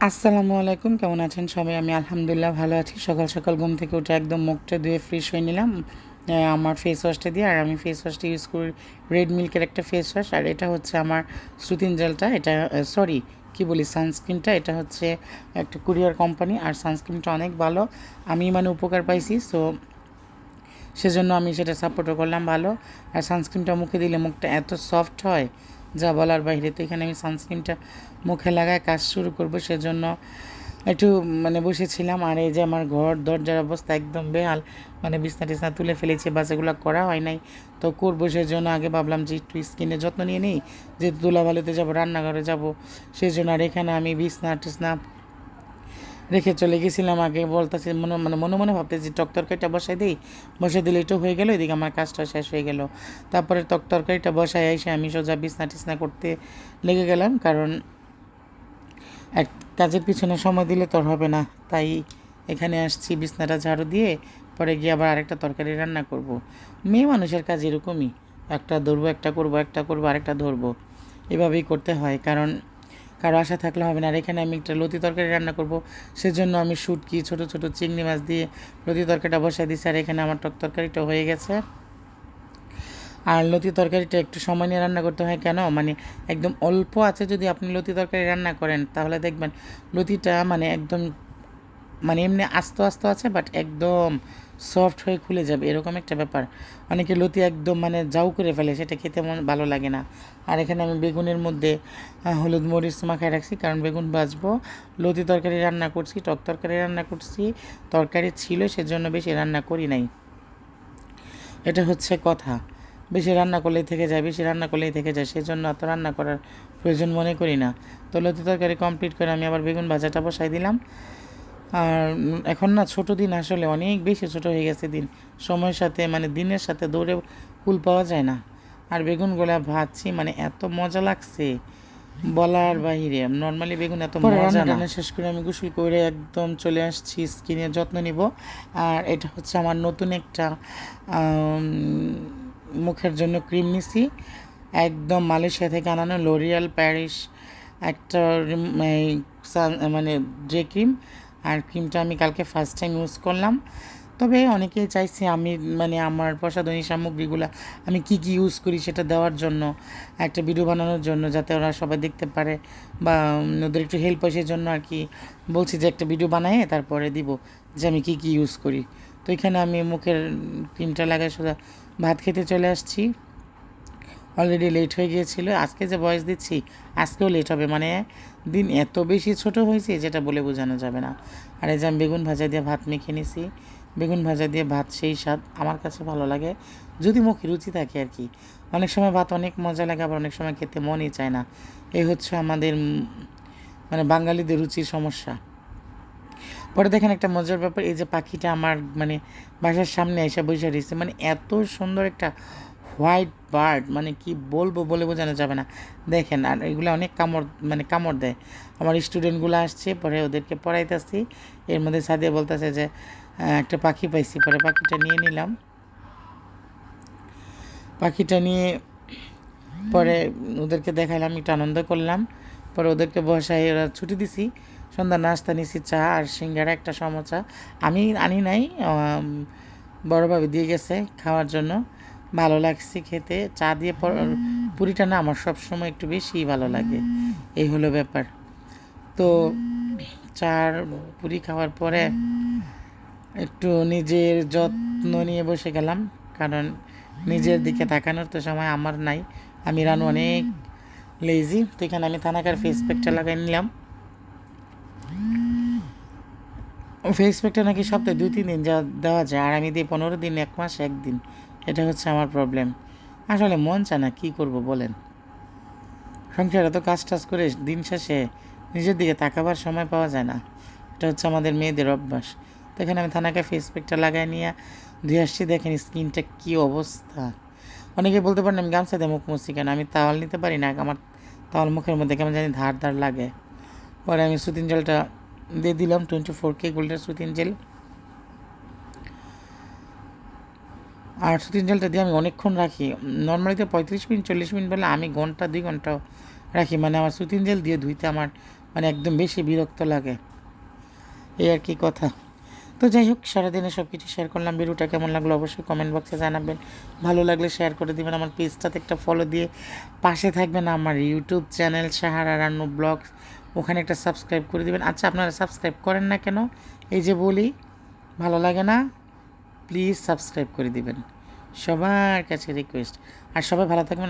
আসসালামু আলাইকুম, কেমন আছেন সবাই? আমি আলহামদুলিল্লাহ ভালো আছি। সকাল সকাল ঘুম থেকে উঠে একদম মুখটা ধুয়ে ফ্রেশ হয়ে নিলাম আমার ফেস ওয়াশটা দিয়ে। আর আমি ফেস ওয়াশটা ইউজ করি রেড মিল্কের একটা ফেস ওয়াশ। আর এটা হচ্ছে আমার সুতিন জেলটা, এটা সরি কী বলি সানস্ক্রিনটা, এটা হচ্ছে একটা কুরিয়ার কোম্পানি। আর সানস্ক্রিনটা অনেক ভালো, আমি মানে উপকার পাইছি। সো সেজন্য আমি সেটা সাপোর্টও করলাম ভালো। আর সানস্ক্রিনটা মুখে দিলে মুখটা এত সফট হয় যা বলার বাইরে। তো এখানে আমি সানস্ক্রিনটা মুখে লাগায় কাজ শুরু করব, সেজন্য একটু মানে বসেছিলাম। আর এই যে আমার ঘর দরজার অবস্থা একদম বেহাল, মানে বিছনা টিছনা তুলে ফেলেছি, বাচ্চাগুলো করা হয় নাই। তো করবো, সেজন্য আগে ভাবলাম যে একটু স্কিনের যত্ন নিয়ে নিই, যেহেতু ধুলাবালিতে যাবো, রান্নাঘরে যাব, সেই জন্য। আর এখানে আমি বিছনা টিছনা রেখে চলে গেছিলাম। আগে বলতেছি মনে মনে ভাবতেছি তরকারিটা বসাই দিই, বসাই দিলে একটু হয়ে গেল, এদিকে আমার কাজটা শেষ হয়ে গেল। তারপরে তরকারিটা বসায় এসে আমি সোজা বিছনা টিছনা করতে লেগে গেলাম, কারণ এক কাজের পিছনে সময় দিলে তো আর হবে না। তাই এখানে আসছি বিছনাটা ঝাড়ু দিয়ে, পরে গিয়ে আবার আরেকটা তরকারি রান্না করব। মেয়ে মানুষের কাজ এরকমই, একটা ধরবো, একটা করবো, একটা করবো, আরেকটা ধরবো, এভাবেই করতে হয়, কারণ কারো আশা থাকলে হবে না। আর এখানে আমি একটা লতি তরকারি রান্না করব, সেজন্য আমি শুটকি ছোটো ছোটো চিংড়ি মাছ দিয়ে লতি তরকারিটা বসাই দিচ্ছি। আর এখানে আমার তরকারিটা হয়ে গেছে। আর লতি তরকারিটা একটু সময় নিয়ে রান্না করতে হয়, কেন মানে একদম অল্প আছে যদি আপনি লতি তরকারি রান্না করেন, তাহলে দেখবেন লতিটা মানে একদম মানে এমনি আস্ত আস্ত আছে, বাট একদম সফট হয়ে খুলে যাবে, এরকম একটা ব্যাপার। অনেকে লতি একদম মানে জাউ করে ফেলে, সেটা খেতে ভালো লাগে না। আর এখানে আমি বেগুনের মধ্যে হলুদ মরিচ মাখায় রাখছি, কারণ বেগুন ভাজবো। লতি তরকারি রান্না করছি, টক তরকারি রান্না করছি, তরকারি ছিল সেজন্য বেশি রান্না করি নাই, এটা হচ্ছে কথা। বেশি রান্না করলেই থেকে যায়, বেশি রান্না করলেই থেকে যায়, সেজন্য অত রান্না করার প্রয়োজন মনে করি না। তো লতি তরকারি কমপ্লিট করে আমি আবার বেগুন ভাজাটা বসাই দিলাম। আর এখন না ছোটো দিন আসলে অনেক বেশি ছোটো হয়ে গেছে দিন, সময়ের সাথে মানে দিনের সাথে দৌড়ে কুল পাওয়া যায় না। আর বেগুনগুলা ভাজছি মানে এত মজা লাগছে বলার বাহিরে, নর্মালি বেগুন এত মজা না। শেষ করে আমি গোসল করে একদম চলে আসছি স্কিনের যত্ন নিব। আর এটা হচ্ছে আমার নতুন একটা মুখের জন্য ক্রিম নিছি, একদম মালয়েশিয়া থেকে আনানো লরিয়াল প্যারিস একটা মানে ডে ক্রিম। আর ক্রিমটা আমি কালকে ফার্স্ট টাইম ইউজ করলাম। তবে অনেকেই চাইছে আমি মানে আমার প্রসাধনী সামগ্রীগুলো আমি কি কি ইউজ করি সেটা দেওয়ার জন্য, একটা ভিডিও বানানোর জন্য, যাতে ওরা সবাই দেখতে পারে বা ওদের একটু হেল্প হয়, সেই জন্য আর কি বলছি যে একটা ভিডিও বানায় তারপরে দিব যে আমি কি কি ইউজ করি। তো এখানে আমি মুখের ক্রিমটা লাগাই সোজা ভাত খেতে চলে আসছি। অলরেডি লেট হয়ে গিয়েছিল, আজকে যে ভয়েস দিচ্ছি আজকেও লেট হবে, মানে দিন এত বেশি ছোট হয়েছে যেটা বলে বোঝানো যাবে না। আর এই যে আমি বেগুন ভাজা দিয়ে ভাত মেখে নিছি, বেগুন ভাজা দিয়ে ভাত সেই স্বাদ আমার কাছে ভালো লাগে, যদি মুখে রুচি থাকে আর কি। অনেক সময় ভাত অনেক মজা লাগে, আবার অনেক সময় খেতে মনই চায় না। এই হচ্ছে আমাদের মানে বাঙালিদের রুচির সমস্যা। পরে দেখেন একটা মজার ব্যাপার, এই যে পাখিটা আমার মানে বাসার সামনে এসে বসে রয়েছে, মানে এত সুন্দর একটা হোয়াইট বার্ড, মানে কি বলবো বলে বোঝানো যাবে না। দেখেন, আর এগুলো অনেক কামড় দেয়। আমার স্টুডেন্টগুলো আসছে, পরে ওদেরকে পড়াইতেছি, এর মধ্যে সাদিয়া বলতেছে যে একটা পাখি পাইছি, পরে পাখিটা নিয়ে নিলাম। পাখিটা নিয়ে পরে ওদেরকে দেখাইলাম, একটু আনন্দ করলাম। পরে ওদেরকে বসাই, ওরা ছুটি দিছি। সন্ধ্যা নাস্তা নিছি, চা আর সিঙ্গারা একটা সমোসা। আমি আনি নাই, বড়োভাবে দিয়ে গেছে খাওয়ার জন্য। ভালো লাগছে খেতে, চা দিয়ে পুরিটা না আমার সবসময় একটু বেশিই ভালো লাগে, এই হলো ব্যাপার। তো চার পুরি খাওয়ার পরে একটু নিজের যত্ন নিয়ে বসে গেলাম, কারণ নিজের দিকে তাকানোর তো সময় আমার নাই। আমি রানু অনেক লেজি। তো এখানে আমি থানাকার ফেস প্যাকটা লাগাই নিলাম। ফেস প্যাকটা নাকি সপ্তাহে 2-3 দিন যা দেওয়া যায়, আর আমি দিই 15 দিন, 1 মাস 1 দিন। এটা হচ্ছে আমার প্রবলেম। আসলে মন চায় না, কী করবো বলেন। সংসারে তো কাজ টাজ করে দিন শেষে নিজের দিকে তাকাবার সময় পাওয়া যায় না। এটা হচ্ছে আমাদের মেয়েদের অভ্যাস। তো এখানে আমি থানাকে ফেস প্যাকটা লাগাই নিয়ে ধুয়ে আসছি। দেখেন স্কিনটা কী অবস্থা। অনেকে বলতে পারেন আমি গামছা দিয়ে মুখ মুছছি কেন, আমি তাওয়াল নিতে পারি না, আমার তাওয়াল মুখের মধ্যে কেমন জানি ধার ধার লাগে। পরে আমি সুতিন জেলটা দিয়ে দিলাম, 24K গোল্ডের সুতিন জেল। আর সুতিন জেলটা দিয়ে আমি অনেকক্ষণ রাখি, নর্মালিতে 35 মিনিট 40 মিনিট বলে, আমি ঘন্টা 2 ঘন্টাও রাখি। মানে আমার সুতিন জেল দিয়ে ধুইতে আমার মানে একদম বেশি বিরক্ত লাগে, এই আর কি কথা। তো যাই হোক, সারাদিনে সব কিছু শেয়ার করলাম। ভিডিওটা কেমন লাগলো অবশ্যই কমেন্ট বক্সে জানাবেন। ভালো লাগলে শেয়ার করে দিবেন, আমার পেজটাতে একটা ফলো দিয়ে পাশে থাকবেন। আমার YouTube channel Sahara Rannu vlogs, ওখানে একটা সাবস্ক্রাইব করে দিবেন। আচ্ছা, আপনারা সাবস্ক্রাইব করেন না কেন? এই যে বলি, ভালো লাগে না? প্লিজ সাবস্ক্রাইব করে দিবেন, সবার কাছে রিকোয়েস্ট। আর সবাই ভালো থাকবেন।